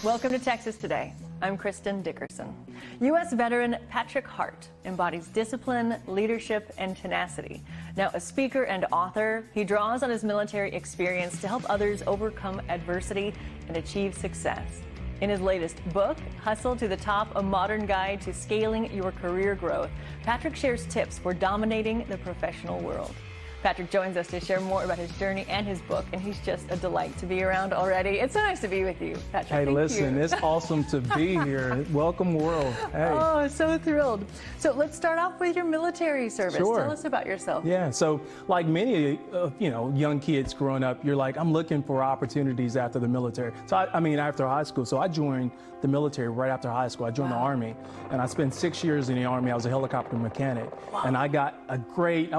Welcome to Texas Today. I'm Kristen Dickerson. U.S. veteran Patrick Hart embodies discipline, leadership, and tenacity. Now a speaker and author, he draws on his military experience to help others overcome adversity and achieve success. In his latest book, Hustle to the Top, a modern guide to scaling your career growth, Patrick shares tips for dominating the professional world. Patrick joins us to share more about his journey and his book, and he's just a delight to be around already. It's so nice to be with you, Patrick. Hey, listen, it's awesome to be here. Welcome, world. Hey. Oh, so thrilled. So let's start off with your military service. Sure. Tell us about yourself. Yeah, so like many, young kids growing up, you're like, I'm looking for opportunities after the military. So after high school. So I joined the military right after high school. I joined the Army, and I spent 6 years in the Army. I was a helicopter mechanic, and I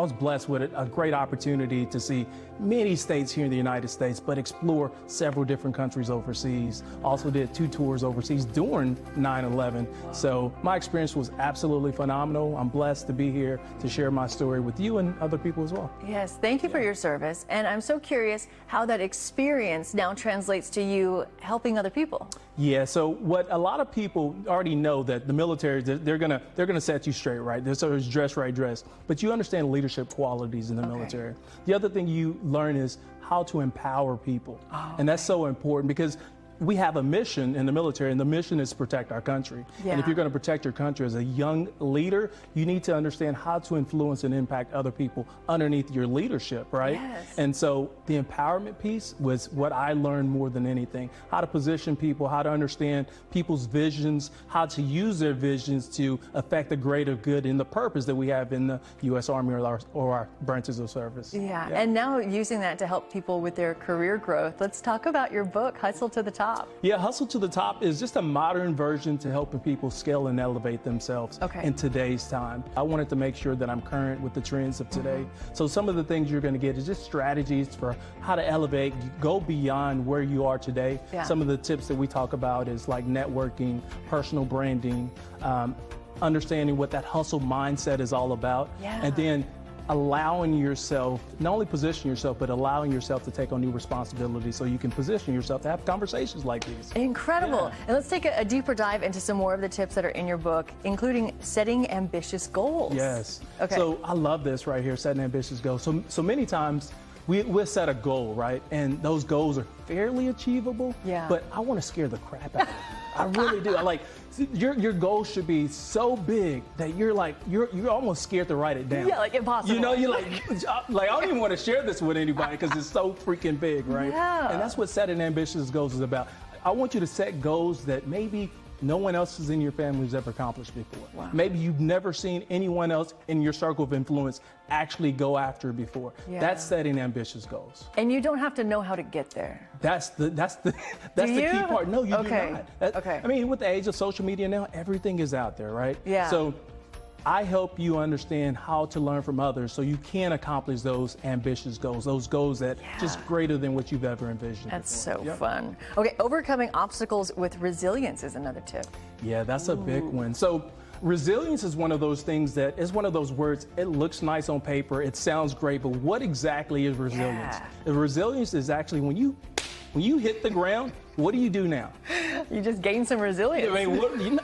was blessed with a great opportunity to see many states here in the United States, but explore several different countries overseas. Also did 2 tours overseas during 9/11. So my experience was absolutely phenomenal. I'm blessed to be here to share my story with you and other people as well. Yes, thank you for your service. And I'm so curious how that experience now translates to you helping other people. Yeah, so what a lot of people already know, that the military, they're gonna set you straight, right? There's dress right dress, but you understand leadership qualities in the military. The other thing you learn is how to empower people, and that's so important because we have a mission in the military, and the mission is to protect our country. And if you're going to protect your country as a young leader, you need to understand how to influence and impact other people underneath your leadership, right? Yes. And so the empowerment piece was what I learned more than anything. How to position people, how to understand people's visions, how to use their visions to affect the greater good and the purpose that we have in the U.S. Army or our branches of service. Yeah, and now using that to help people with their career growth. Let's talk about your book, Hustle to the Top. Yeah, Hustle to the Top is just a modern version to helping people scale and elevate themselves in today's time. I wanted to make sure that I'm current with the trends of today. So some of the things you're going to get is just strategies for how to elevate, go beyond where you are today. Some of the tips that we talk about is like networking, personal branding, understanding what that hustle mindset is all about, and then allowing yourself, not only position yourself, but allowing yourself to take on new responsibilities so you can position yourself to have conversations like these. Incredible. And let's take a deeper dive into some more of the tips that are in your book, including setting ambitious goals. Yes. So I love this right here, setting ambitious goals. So many times we'll set a goal, right? And those goals are fairly achievable, but I want to scare the crap out of you. I really do. Your goal should be so big that you're almost scared to write it down. Yeah, like impossible. You know, you're like I don't even want to share this with anybody because it's so freaking big, right? Yeah. And that's what setting ambitious goals is about. I want you to set goals that maybe no one else in your family has ever accomplished before. Maybe you've never seen anyone else in your circle of influence actually go after it before. That's setting ambitious goals. And you don't have to know how to get there. That's the key part. No, you do not. I mean, with the age of social media now, everything is out there, right? Yeah. So I help you understand how to learn from others so you can accomplish those ambitious goals, those goals that just greater than what you've ever envisioned. That's so fun. Okay, overcoming obstacles with resilience is another tip. Yeah, that's a big one. So resilience is one of those things that is one of those words, it looks nice on paper, it sounds great, but what exactly is resilience? Resilience is actually when you hit the ground, what do you do now? You just gain some resilience. I mean,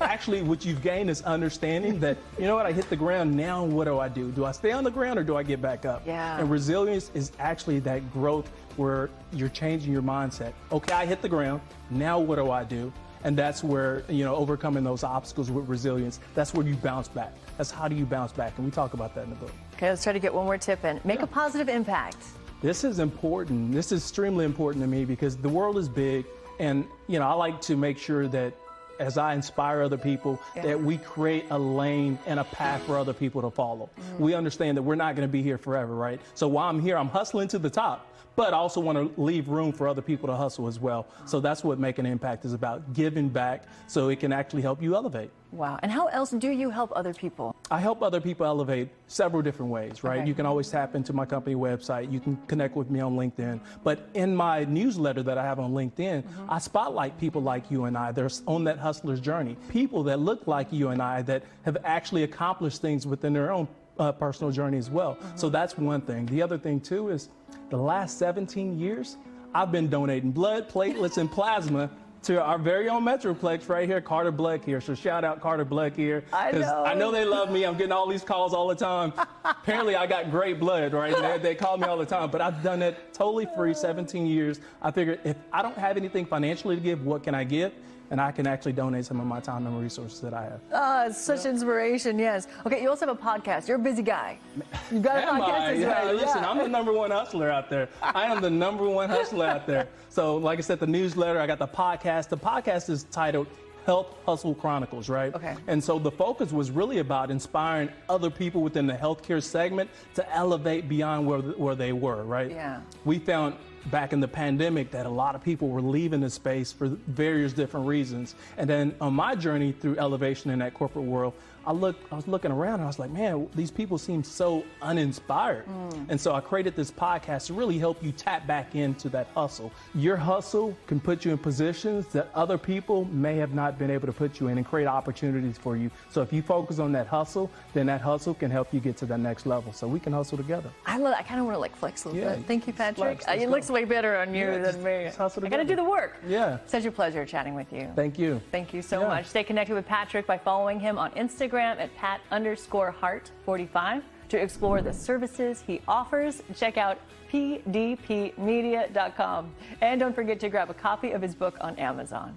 actually what you've gained is understanding that, you know what, I hit the ground, now what do I do? Do I stay on the ground or do I get back up? And resilience is actually that growth where you're changing your mindset. Okay, I hit the ground, now what do I do? And that's where, overcoming those obstacles with resilience, that's where you bounce back. That's how do you bounce back? And we talk about that in the book. Okay, let's try to get one more tip in. Make a positive impact. This is important. This is extremely important to me because the world is big. And, I like to make sure that as I inspire other people, that we create a lane and a path for other people to follow. We understand that we're not going to be here forever, right? So while I'm here, I'm hustling to the top, but I also want to leave room for other people to hustle as well. So that's what Making an Impact is about, giving back so it can actually help you elevate. Wow. And how else do you help other people? I help other people elevate several different ways, right? You can always tap into my company website. You can connect with me on LinkedIn. But in my newsletter that I have on LinkedIn, I spotlight people like you and I. They're on that hustler's journey. People that look like you and I that have actually accomplished things within their own personal journey as well. So that's one thing. The other thing too is the last 17 years, I've been donating blood, platelets, and plasma to our very own Metroplex right here, Carter Black here. So shout out Carter Black here. I know they love me. I'm getting all these calls all the time. Apparently I got great blood, right? They call me all the time, but I've done it totally free, 17 years. I figured if I don't have anything financially to give, what can I give? And I can actually donate some of my time and resources that I have. It's such inspiration, yes. Okay, you also have a podcast. You're a busy guy. You've got a podcast as well. Listen, I'm the #1 hustler out there. I am the #1 hustler out there. So, like I said, the newsletter, I got the podcast. The podcast is titled Health Hustle Chronicles, right? Okay. And so the focus was really about inspiring other people within the healthcare segment to elevate beyond where they were, right? Yeah. We found back in the pandemic that a lot of people were leaving the space for various different reasons. And then on my journey through elevation in that corporate world, I was looking around and I was like, man, these people seem so uninspired. And so I created this podcast to really help you tap back into that hustle. Your hustle can put you in positions that other people may have not been able to put you in and create opportunities for you. So if you focus on that hustle, then that hustle can help you get to that next level. So we can hustle together. I love it. I kind of want to like flex a little bit. Thank you, Patrick. Flex, It looks way better on you than me. Hustle I got to do the work. Yeah. Such a pleasure chatting with you. Thank you. Thank you so much. Stay connected with Patrick by following him on Instagram at pat_heart45 to explore the services he offers. Check out pdpmedia.com. And don't forget to grab a copy of his book on Amazon.